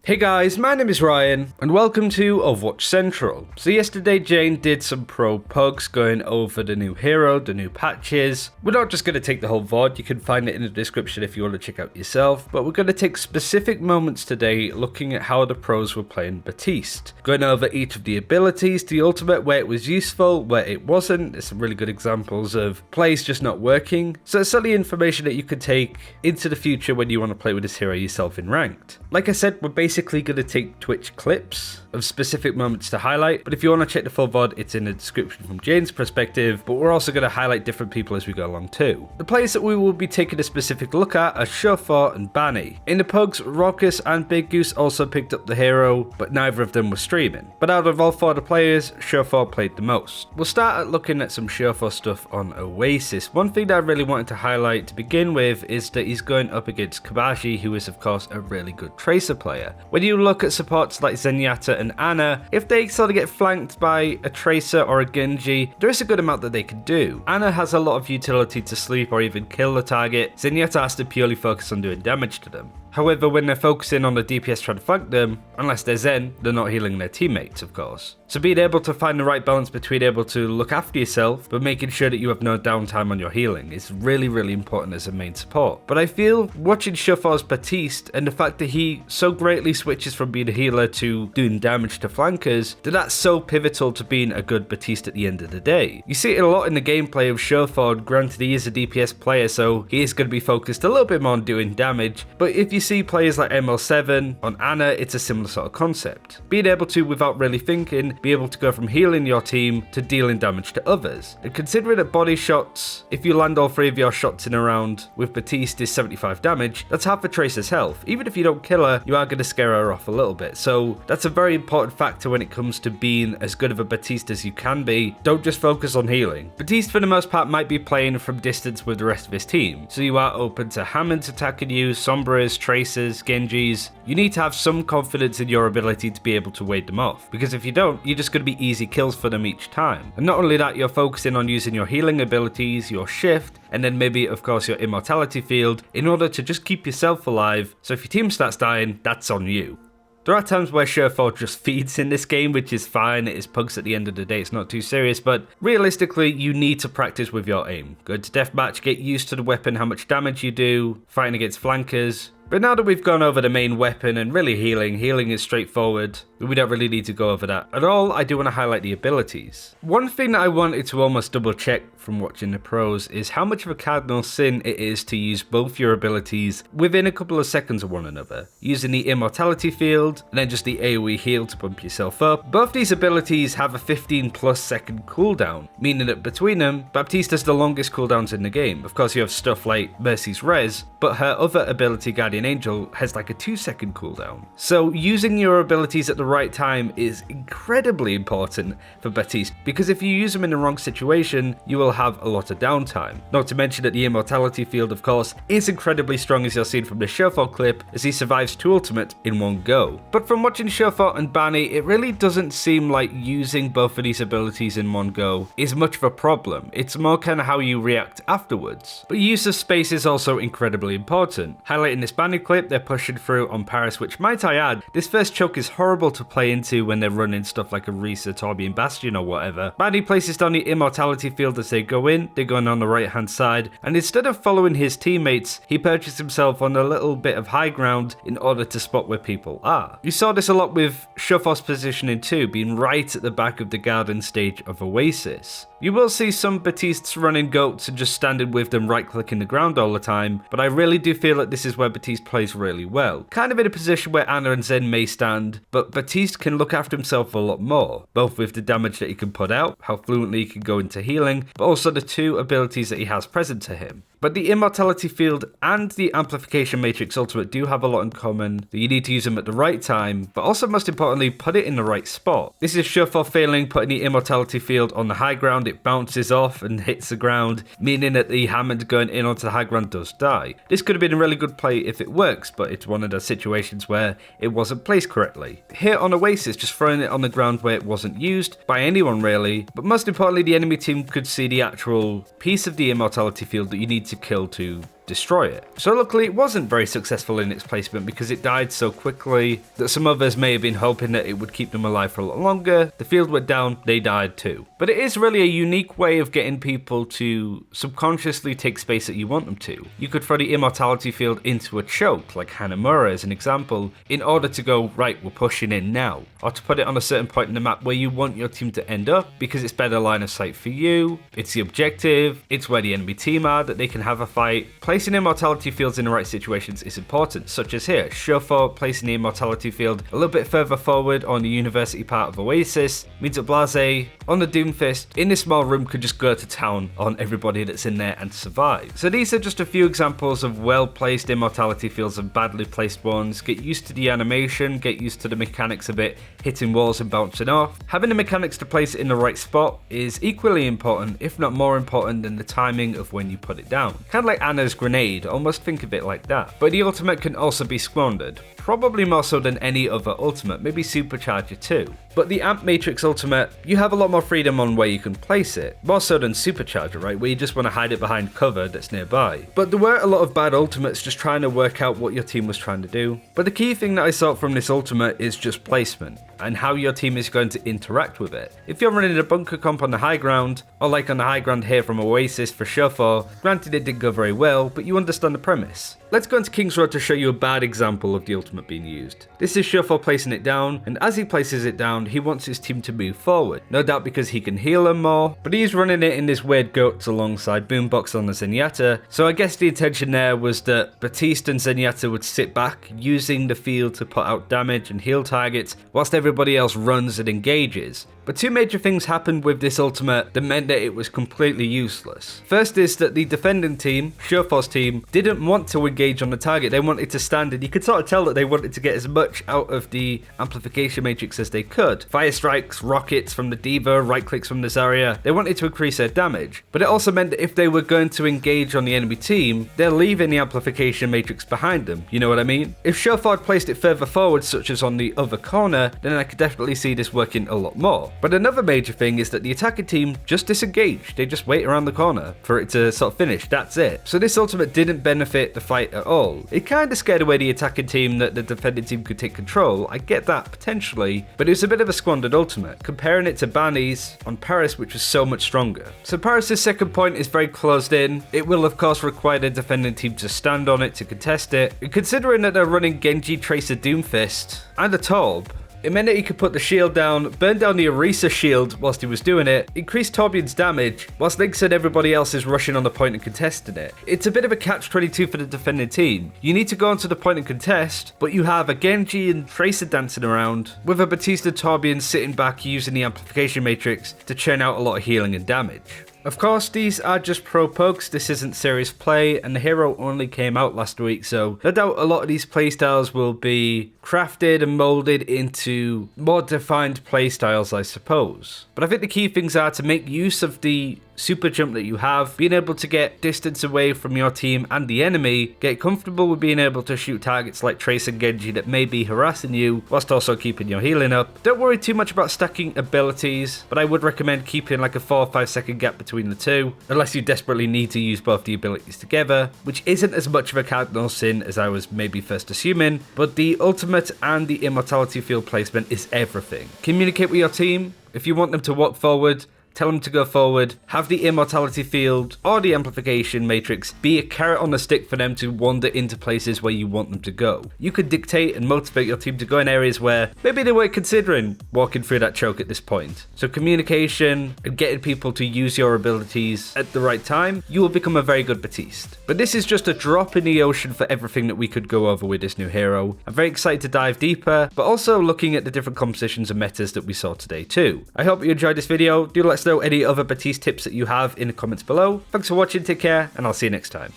Hey guys, my name is Ryan, and welcome to Overwatch Central. So yesterday Jane did some pro pugs going over the new hero, the new patches. We're not just going to take the whole VOD, you can find it in the description if you want to check out yourself, but we're going to take specific moments today looking at how the pros were playing Baptiste. Going over each of the abilities, the ultimate, where it was useful, where it wasn't. There's some really good examples of plays just not working. So it's certainly information that you can take into the future when you want to play with this hero yourself in ranked. Like I said, we're basically going to take Twitch clips of specific moments to highlight, but if you want to check the full VOD, it's in the description from Jane's perspective, but we're also going to highlight different people as we go along too. The players that we will be taking a specific look at are Shofar and Banny. In the pugs, Raucus and Big Goose also picked up the hero, but neither of them were streaming. But out of all four of the players, Shofar played the most. We'll start at looking at some Shofar stuff on Oasis. One thing that I really wanted to highlight to begin with is that he's going up against Kabashi, who is of course a really good Tracer player. When you look at supports like Zenyatta and Ana, if they sort of get flanked by a Tracer or a Genji, there is a good amount that they can do. Ana has a lot of utility to sleep or even kill the target. Zenyatta has to purely focus on doing damage to them. However, when they're focusing on the DPS trying to flank them, unless they're Zen, they're not healing their teammates, of course. So being able to find the right balance between able to look after yourself, but making sure that you have no downtime on your healing is really, really important as a main support. But I feel watching Shofar's Baptiste and the fact that he so greatly switches from being a healer to doing damage to flankers, that's so pivotal to being a good Baptiste at the end of the day. You see it a lot in the gameplay of Shofar. Granted, he is a DPS player, so he is going to be focused a little bit more on doing damage, but if you see players like ML7 on Ana, it's a similar sort of concept. Being able to, without really thinking, be able to go from healing your team to dealing damage to others. And considering that body shots, if you land all three of your shots in a round with Baptiste is 75 damage, that's half a Tracer's health. Even if you don't kill her, you are going to scare her off a little bit. So that's a very important factor when it comes to being as good of a Baptiste as you can be. Don't just focus on healing. Baptiste for the most part might be playing from distance with the rest of his team, so you are open to Hammonds attacking you, Sombras, Tracers, Genjis. You need to have some confidence in your ability to be able to ward them off, because if you don't, you're just going to be easy kills for them each time. And not only that, you're focusing on using your healing abilities, your shift, and then maybe of course your immortality field in order to just keep yourself alive, so if your team starts dying, that's on you. There are times where Shofar just feeds in this game, which is fine. It is pugs at the end of the day, it's not too serious, but realistically, you need to practice with your aim. Go to deathmatch, get used to the weapon, how much damage you do, fighting against flankers. But now that we've gone over the main weapon and really healing is straightforward. We don't really need to go over that at all. I do want to highlight the abilities. One thing that I wanted to almost double check from watching the pros is how much of a cardinal sin it is to use both your abilities within a couple of seconds of one another. Using the immortality field and then just the AoE heal to bump yourself up. Both these abilities have a 15+ second cooldown, meaning that between them, Baptiste has the longest cooldowns in the game. Of course you have stuff like Mercy's Res, but her other ability, Guardian Angel, has like a 2-second cooldown. So using your abilities at the right time is incredibly important for Baptiste, because if you use them in the wrong situation, you will have a lot of downtime. Not to mention that the immortality field, of course, is incredibly strong, as you'll see from the Shofar clip, as he survives 2 ultimate in one go. But from watching Shofar and Banny, it really doesn't seem like using both of these abilities in one go is much of a problem. It's more kind of how you react afterwards. But use of space is also incredibly important. Highlighting this Banny clip, they're pushing through on Paris, which might I add, this first choke is horrible to play into when they're running stuff like a Risa, Torbjorn Bastion or whatever. Banny places down the immortality field as they go in, they're going on the right hand side, and instead of following his teammates, he perches himself on a little bit of high ground in order to spot where people are. You saw this a lot with Shofar's positioning too, being right at the back of the garden stage of Oasis. You will see some Batistes running goats and just standing with them right clicking the ground all the time, but I really do feel that this is where Baptiste plays really well. Kind of in a position where Ana and Zen may stand, but Baptiste can look after himself a lot more, both with the damage that he can put out, how fluently he can go into healing, but also the 2 abilities that he has present to him. But the Immortality field and the Amplification Matrix Ultimate do have a lot in common, that you need to use them at the right time, but also most importantly, put it in the right spot. This is Shofar failing putting the Immortality field on the high ground, it bounces off and hits the ground, meaning that the Hammond going in onto the high ground does die. This could have been a really good play if it works, but it's one of those situations where it wasn't placed correctly. Here on Oasis, just throwing it on the ground where it wasn't used by anyone really, but most importantly, the enemy team could see the actual piece of the Immortality field that you need to kill to destroy it. So luckily it wasn't very successful in its placement because it died so quickly that some others may have been hoping that it would keep them alive for a lot longer. The field went down, they died too. But it is really a unique way of getting people to subconsciously take space that you want them to. You could throw the Immortality field into a choke, like Hanamura as an example, in order to go, right, we're pushing in now. Or to put it on a certain point in the map where you want your team to end up because it's better line of sight for you, it's the objective, it's where the enemy team are, that they can have a fight. Placing Immortality fields in the right situations is important, such as here, Shuffle placing the Immortality field a little bit further forward on the university part of Oasis means that Blase on the Doomfist in this small room could just go to town on everybody that's in there and survive. So these are just a few examples of well placed Immortality fields and badly placed ones. Get used to the animation, get used to the mechanics of it hitting walls and bouncing off. Having the mechanics to place it in the right spot is equally important, if not more important, than the timing of when you put it down. Kind of like Anna's grenade, almost think of it like that. But the ultimate can also be squandered. Probably more so than any other ultimate, maybe Supercharger too. But the Amp Matrix ultimate, you have a lot more freedom on where you can place it. More so than Supercharger, right? Where you just want to hide it behind cover that's nearby. But there were a lot of bad ultimates just trying to work out what your team was trying to do. But the key thing that I saw from this ultimate is just placement and how your team is going to interact with it. If you're running a bunker comp on the high ground, or like on the high ground here from Oasis for Shuffle, granted it didn't go very well, but you understand the premise. Let's go into King's Road to show you a bad example of the ultimate being used. This is Shuffle placing it down, and as he places it down, he wants his team to move forward. No doubt because he can heal them more, but he's running it in this weird guts alongside Boombox on the Zenyatta, so I guess the intention there was that Baptiste and Zenyatta would sit back, using the field to put out damage and heal targets, whilst everybody else runs and engages. But two major things happened with this ultimate that meant that it was completely useless. First is that the defending team, Shuffle's team, didn't want to engage on the target. They wanted to stand, and you could sort of tell that they wanted to get as much out of the amplification matrix as they could. Fire strikes, rockets from the Diva, right clicks from the Zarya. They wanted to increase their damage. But it also meant that if they were going to engage on the enemy team, they're leaving the amplification matrix behind them. You know what I mean? If Shuffle had placed it further forward, such as on the other corner, then I could definitely see this working a lot more. But another major thing is that the attacking team just disengage. They just wait around the corner for it to sort of finish. That's it. So this ultimate didn't benefit the fight at all. It kind of scared away the attacking team that the defending team could take control. I get that potentially, but it was a bit of a squandered ultimate. Comparing it to Banny's on Paris, which was so much stronger. So Paris' second point is very closed in. It will of course require the defending team to stand on it to contest it. And considering that they're running Genji, Tracer, Doomfist, and a Torb, it meant that he could put the shield down, burn down the Orisa shield whilst he was doing it, increase Torbjorn's damage, whilst Link said everybody else is rushing on the point and contesting it. It's a bit of a catch-22 for the defending team. You need to go onto the point and contest, but you have a Genji and Tracer dancing around, with a Baptiste and Torbjorn sitting back using the amplification matrix to churn out a lot of healing and damage. Of course, these are just pro pokes, this isn't serious play, and the hero only came out last week, so no doubt a lot of these playstyles will be crafted and molded into more defined playstyles, I suppose. But I think the key things are to make use of the super jump that you have, being able to get distance away from your team and the enemy, get comfortable with being able to shoot targets like Trace and Genji that may be harassing you, whilst also keeping your healing up. Don't worry too much about stacking abilities, but I would recommend keeping like a 4 or 5 second gap between the two, unless you desperately need to use both the abilities together, which isn't as much of a cardinal sin as I was maybe first assuming, but the ultimate and the immortality field placement is everything. Communicate with your team. If you want them to walk forward, tell them to go forward, have the immortality field or the amplification matrix be a carrot on the stick for them to wander into places where you want them to go. You could dictate and motivate your team to go in areas where maybe they weren't considering walking through that choke at this point. So communication and getting people to use your abilities at the right time, you will become a very good Baptiste. But this is just a drop in the ocean for everything that we could go over with this new hero. I'm very excited to dive deeper, but also looking at the different compositions and metas that we saw today too. I hope you enjoyed this video. Do let us know any other Baptiste tips that you have in the comments below. Thanks for watching, take care, and I'll see you next time.